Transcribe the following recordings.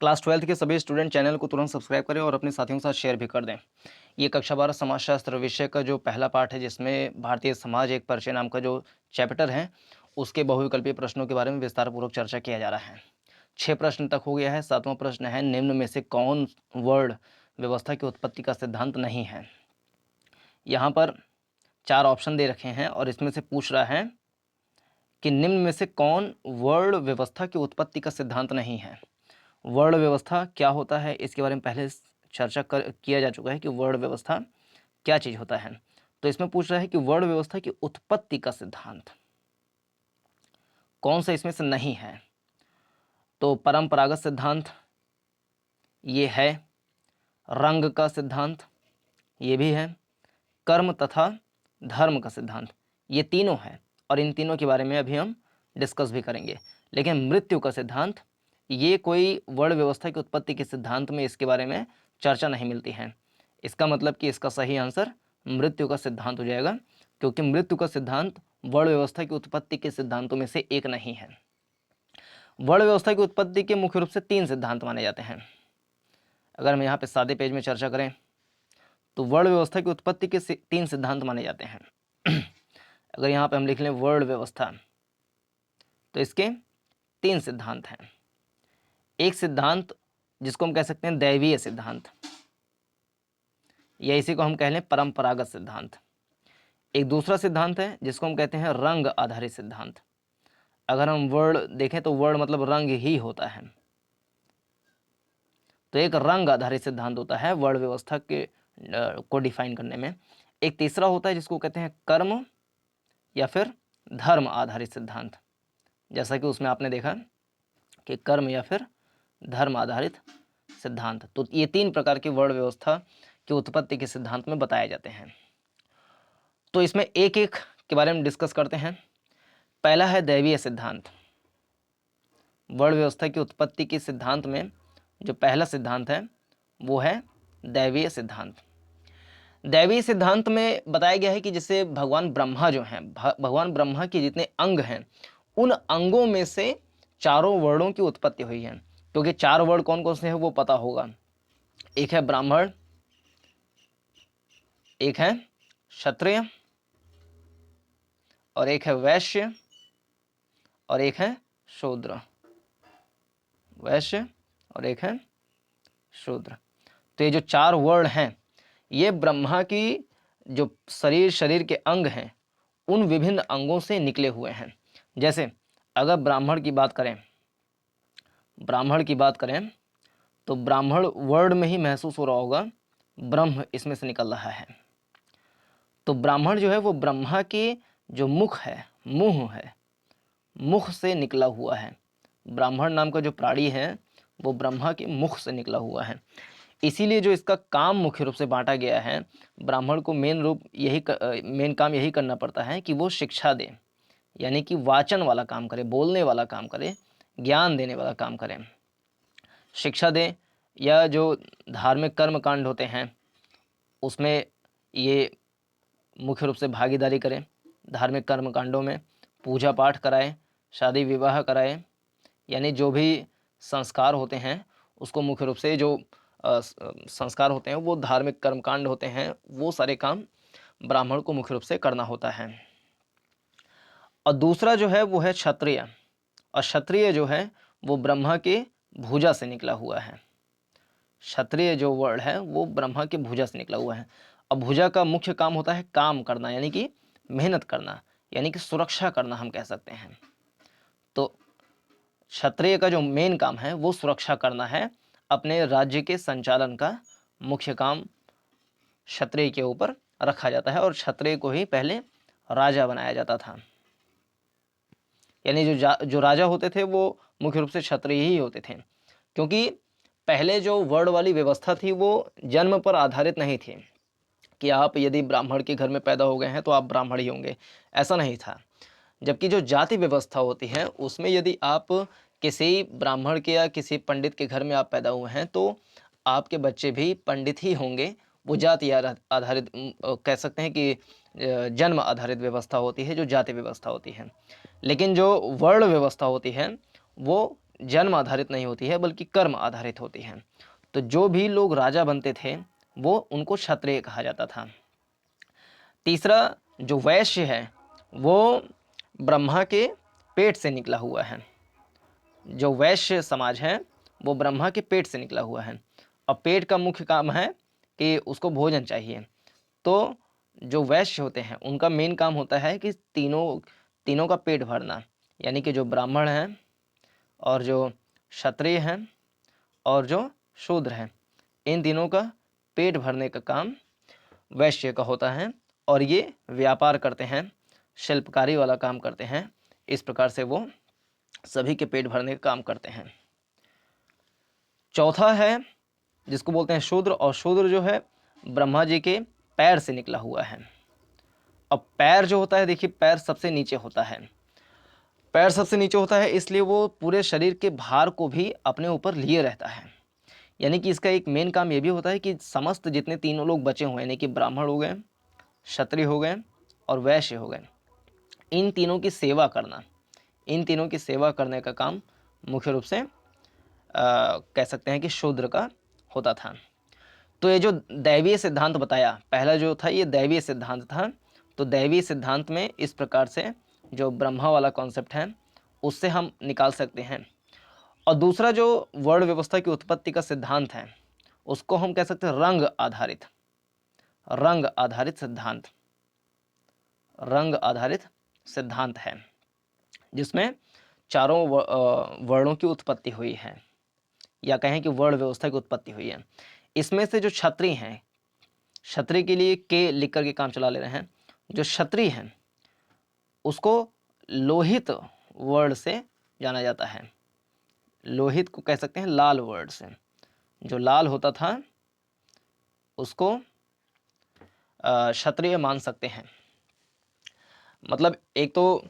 Class 12th के सभी student channel को तुरंत सब्सक्राइब करें और अपने साथियों के साथ शेयर भी कर दें। ये कक्षा 12 समाजशास्त्र विषय का जो पहला पाठ है, जिसमें भारतीय समाज एक परिचय नाम का जो चैप्टर है, उसके बहुविकल्पीय प्रश्नों के बारे में विस्तारपूर्वक चर्चा किया जा रहा है। 6 प्रश्न तक हो गया है। 7वां प्रश्न है, निम्न में से कौन वर्ड व्यवस्था की उत्पत्ति का सिद्धांत नहीं है। यहाँ पर 4 ऑप्शन दे रखे हैं और इसमें से पूछ रहा है कि निम्न में से कौन वर्ण व्यवस्था की उत्पत्ति का सिद्धांत नहीं है। वर्ण व्यवस्था क्या होता है, इसके बारे में पहले चर्चा किया जा चुका है कि वर्ण व्यवस्था क्या चीज़ होता है। तो इसमें पूछ रहा है कि वर्ण व्यवस्था की उत्पत्ति का सिद्धांत कौन सा इसमें से नहीं है। तो परंपरागत सिद्धांत ये है, रंग का सिद्धांत ये भी है, कर्म तथा धर्म का सिद्धांत ये तीनों हैं और इन तीनों के बारे में अभी हम डिस्कस भी करेंगे। लेकिन मृत्यु का सिद्धांत ये कोई वर्ण व्यवस्था की उत्पत्ति के सिद्धांत में इसके बारे में चर्चा नहीं मिलती है। इसका मतलब कि इसका सही आंसर मृत्यु का सिद्धांत हो जाएगा, क्योंकि मृत्यु का सिद्धांत वर्ण व्यवस्था की उत्पत्ति के सिद्धांतों में से एक नहीं है। वर्ण व्यवस्था की उत्पत्ति के मुख्य रूप से 3 सिद्धांत माने जाते हैं। अगर हम यहाँ पे सादे पेज में चर्चा करें तो वर्ण व्यवस्था की उत्पत्ति के 3 सिद्धांत माने जाते हैं। अगर यहाँ पे हम लिख लें वर्ण व्यवस्था, तो इसके 3 सिद्धांत हैं। एक सिद्धांत जिसको हम कह सकते हैं दैवीय सिद्धांत, या इसी को हम कह लें परंपरागत सिद्धांत। एक दूसरा सिद्धांत है जिसको हम कहते हैं रंग आधारित सिद्धांत। अगर हम वर्ण देखें तो वर्ण मतलब रंग ही होता है, तो एक रंग आधारित सिद्धांत होता है वर्ण व्यवस्था के को डिफाइन करने में। एक तीसरा होता है जिसको कहते हैं कर्म या फिर धर्म आधारित सिद्धांत, जैसा कि उसमें आपने देखा कि कर्म या फिर धर्म आधारित सिद्धांत। तो ये 3 प्रकार की वर्ण व्यवस्था की उत्पत्ति के सिद्धांत में बताए जाते हैं। तो इसमें एक एक के बारे में डिस्कस करते हैं। पहला है दैवीय सिद्धांत। वर्ण व्यवस्था की उत्पत्ति के सिद्धांत में जो पहला सिद्धांत है वो है दैवीय सिद्धांत। दैवीय सिद्धांत में बताया गया है कि जैसे भगवान ब्रह्मा जो हैं, भगवान ब्रह्मा के जितने अंग हैं, उन अंगों में से चारों वर्णों की उत्पत्ति हुई है। क्योंकि 4 वर्ण कौन कौन से हैं वो पता होगा। एक है ब्राह्मण, एक है क्षत्रिय, और एक है वैश्य, और एक है शूद्र। वैश्य और एक है शूद्र। तो ये जो 4 वर्ण हैं, ये ब्रह्मा की जो शरीर के अंग हैं, उन विभिन्न अंगों से निकले हुए हैं। जैसे अगर ब्राह्मण की बात करें तो ब्राह्मण वर्ड में ही महसूस हो रहा होगा, ब्रह्म इसमें से निकल रहा है। तो ब्राह्मण जो है वो ब्रह्मा की जो मुख है, मुंह है, मुख से निकला हुआ है। ब्राह्मण नाम का जो प्राणी है वो ब्रह्मा के मुख से निकला हुआ है। इसीलिए जो इसका काम मुख्य रूप से बांटा गया है, ब्राह्मण को मेन काम यही करना पड़ता है कि वो शिक्षा दे, यानी कि वाचन वाला काम करे, बोलने वाला काम करे, ज्ञान देने वाला काम करे, शिक्षा दे, या जो धार्मिक कर्म कांड होते हैं उसमें ये मुख्य रूप से भागीदारी करें। धार्मिक कर्म कांडों में पूजा पाठ कराए, शादी विवाह कराए, यानी जो भी संस्कार होते हैं उसको मुख्य रूप से जो संस्कार होते हैं वो धार्मिक कर्मकांड होते हैं, वो सारे काम ब्राह्मण को मुख्य रूप से करना होता है। और दूसरा जो है वो है क्षत्रिय, और क्षत्रिय जो है वो ब्रह्मा के भुजा से निकला हुआ है। क्षत्रिय जो वर्ण है वो ब्रह्मा के भुजा से निकला हुआ है। और भुजा का मुख्य काम होता है काम करना, यानी कि मेहनत करना, यानी कि सुरक्षा करना हम कह सकते हैं। तो क्षत्रिय का जो मेन काम है वो सुरक्षा करना है। अपने राज्य के संचालन का मुख्य काम क्षत्रिय के ऊपर रखा जाता है, और क्षत्रिय को ही पहले राजा बनाया जाता था। यानी जो राजा होते थे वो मुख्य रूप से क्षत्रिय ही होते थे, क्योंकि पहले जो वर्ण वाली व्यवस्था थी वो जन्म पर आधारित नहीं थी कि आप यदि ब्राह्मण के घर में पैदा हो गए हैं तो आप ब्राह्मण ही होंगे, ऐसा नहीं था। जबकि जो जाति व्यवस्था होती है उसमें यदि आप किसी ब्राह्मण के या किसी पंडित के घर में आप पैदा हुए हैं तो आपके बच्चे भी पंडित ही होंगे। वो जाति आधारित कह सकते हैं कि जन्म आधारित व्यवस्था होती है जो जाति व्यवस्था होती है। लेकिन जो वर्ण व्यवस्था होती है वो जन्म आधारित नहीं होती है बल्कि कर्म आधारित होती है। तो जो भी लोग राजा बनते थे वो उनको क्षत्रिय कहा जाता था। तीसरा जो वैश्य है वो ब्रह्मा के पेट से निकला हुआ है। जो वैश्य समाज है वो ब्रह्मा के पेट से निकला हुआ है और पेट का मुख्य काम है कि उसको भोजन चाहिए। तो जो वैश्य होते हैं उनका मेन काम होता है कि तीनों का पेट भरना, यानी कि जो ब्राह्मण हैं और जो क्षत्रिय हैं और जो शूद्र हैं, इन तीनों का पेट भरने का काम वैश्य का होता है और ये व्यापार करते हैं, शिल्पकारी वाला काम करते हैं। इस प्रकार से वो सभी के पेट भरने का काम करते हैं। चौथा है जिसको बोलते हैं शूद्र, और शूद्र जो है ब्रह्मा जी के पैर से निकला हुआ है। अब पैर जो होता है, देखिए पैर सबसे नीचे होता है। पैर सबसे नीचे होता है इसलिए वो पूरे शरीर के भार को भी अपने ऊपर लिए रहता है। यानी कि इसका एक मेन काम ये भी होता है कि समस्त जितने तीनों लोग बचे हुए हैं, यानी कि ब्राह्मण हो गए, क्षत्रिय हो गए और वैश्य हो गए, इन तीनों की सेवा करना, इन तीनों की सेवा करने का काम मुख्य रूप से कह सकते हैं कि शूद्र का होता था। तो ये जो दैवीय सिद्धांत बताया, पहला जो था ये दैवीय सिद्धांत था। तो दैवीय सिद्धांत में इस प्रकार से जो ब्रह्मा वाला कॉन्सेप्ट है उससे हम निकाल सकते हैं। और दूसरा जो वर्ण व्यवस्था की उत्पत्ति का सिद्धांत है उसको हम कह सकते हैं रंग आधारित सिद्धांत। रंग आधारित सिद्धांत है जिसमें चारों वर्णों की उत्पत्ति हुई है, या कहें कि वर्ण व्यवस्था की उत्पत्ति हुई है। इसमें से जो क्षत्रिय हैं, क्षत्रिय के लिए के लिख करके काम चला ले रहे हैं, जो क्षत्रिय हैं उसको लोहित वर्ण से जाना जाता है। लोहित को कह सकते हैं लाल वर्ण से। जो लाल होता था उसको क्षत्रिय मान सकते हैं। मतलब एक तो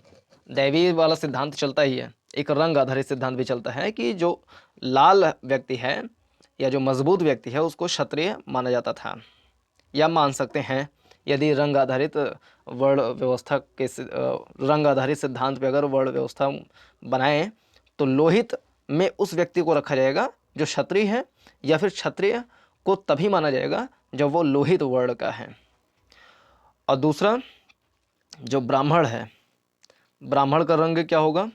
दैवीय वाला सिद्धांत चलता ही है, एक रंग आधारित सिद्धांत भी चलता है कि जो लाल व्यक्ति है या जो मजबूत व्यक्ति है उसको क्षत्रिय माना जाता था, या मान सकते हैं। यदि रंग आधारित वर्ण व्यवस्था के रंग आधारित सिद्धांत पे अगर वर्ण व्यवस्था बनाएं तो लोहित में उस व्यक्ति को रखा जाएगा जो क्षत्रिय है, या फिर क्षत्रिय को तभी माना जाएगा जब वो लोहित वर्ण का है। और दूसरा जो ब्राह्मण है, ब्राह्मण का रंग क्या होगा,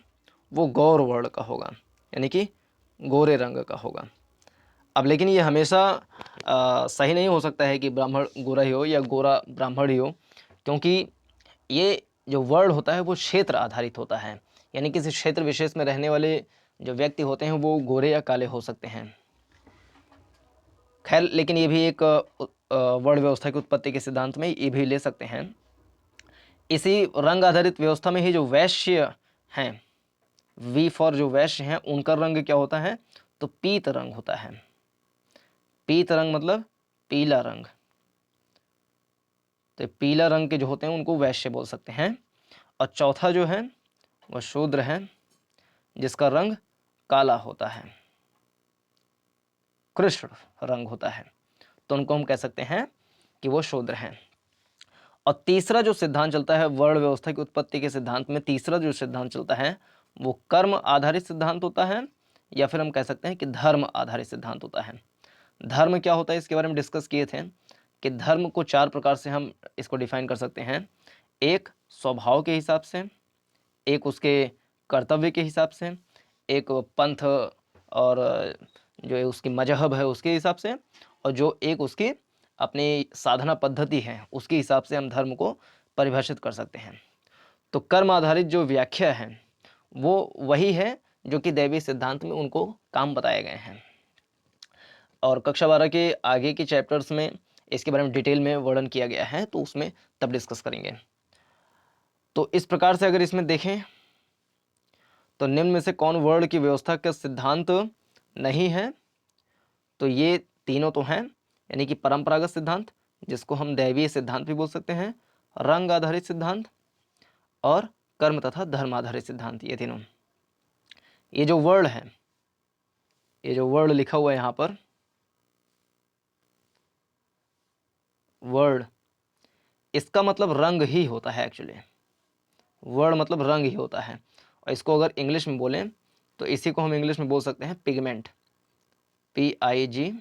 वो गौर वर्ण का होगा, यानी कि गोरे रंग का होगा। अब लेकिन ये हमेशा सही नहीं हो सकता है कि ब्राह्मण गोरा ही हो या गोरा ब्राह्मण ही हो, क्योंकि ये जो वर्ण होता है वो क्षेत्र आधारित होता है, यानी किसी क्षेत्र विशेष में रहने वाले जो व्यक्ति होते हैं वो गोरे या काले हो सकते हैं। खैर, लेकिन ये भी एक वर्ण व्यवस्था की उत्पत्ति के सिद्धांत में ये भी ले सकते हैं। इसी रंग आधारित व्यवस्था में ही जो वैश्य हैं, वी फॉर जो वैश्य हैं, उनका रंग क्या होता है, तो पीत रंग होता है। पीत रंग मतलब पीला रंग। तो पीला रंग के जो होते हैं उनको वैश्य बोल सकते हैं। और चौथा जो है वह शूद्र है जिसका रंग काला होता है, कृष्ण रंग होता है, तो उनको हम कह सकते हैं कि वो शूद्र हैं। और तीसरा जो सिद्धांत चलता है वर्ण व्यवस्था की उत्पत्ति के सिद्धांत में, तीसरा जो सिद्धांत चलता है वो कर्म आधारित सिद्धांत होता है, या फिर हम कह सकते हैं कि धर्म आधारित सिद्धांत होता है। धर्म क्या होता है इसके बारे में डिस्कस किए थे कि धर्म को 4 प्रकार से हम इसको डिफाइन कर सकते हैं। एक स्वभाव के हिसाब से, एक उसके कर्तव्य के हिसाब से, एक पंथ और जो उसकी मजहब है उसके हिसाब से, और जो एक उसकी अपनी साधना पद्धति है उसके हिसाब से हम धर्म को परिभाषित कर सकते हैं। तो कर्म आधारित जो व्याख्या है वो वही है जो कि दैवीय सिद्धांत में उनको काम बताए गए हैं। और कक्षा 12 के आगे के चैप्टर्स में इसके बारे में डिटेल में वर्णन किया गया है, तो उसमें तब डिस्कस करेंगे। तो इस प्रकार से अगर इसमें देखें तो निम्न में से कौन वर्ण की व्यवस्था का सिद्धांत नहीं है, तो ये तीनों तो हैं, यानी कि परंपरागत सिद्धांत जिसको हम दैवीय सिद्धांत भी बोल सकते हैं, रंग आधारित सिद्धांत और कर्म तथा धर्म आधारित सिद्धांत, ये तीनों। ये जो वर्ण है, ये जो वर्ण लिखा हुआ है यहाँ पर, वर्ण, इसका मतलब रंग ही होता है। एक्चुअली वर्ण मतलब रंग ही होता है। और इसको अगर इंग्लिश में बोलें तो इसी को हम इंग्लिश में बोल सकते हैं पिगमेंट, PIGMENT।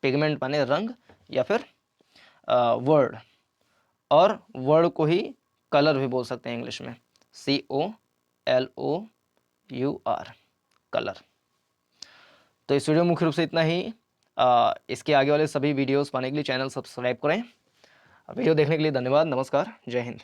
पिगमेंट माने रंग या फिर वर्ड, और वर्ड को ही कलर भी बोल सकते हैं इंग्लिश में, COLOUR, कलर। तो इस वीडियो में मुख्य रूप से इतना ही। इसके आगे वाले सभी वीडियोस पाने के लिए चैनल सब्सक्राइब करें। वीडियो देखने के लिए धन्यवाद। नमस्कार, जय हिंद।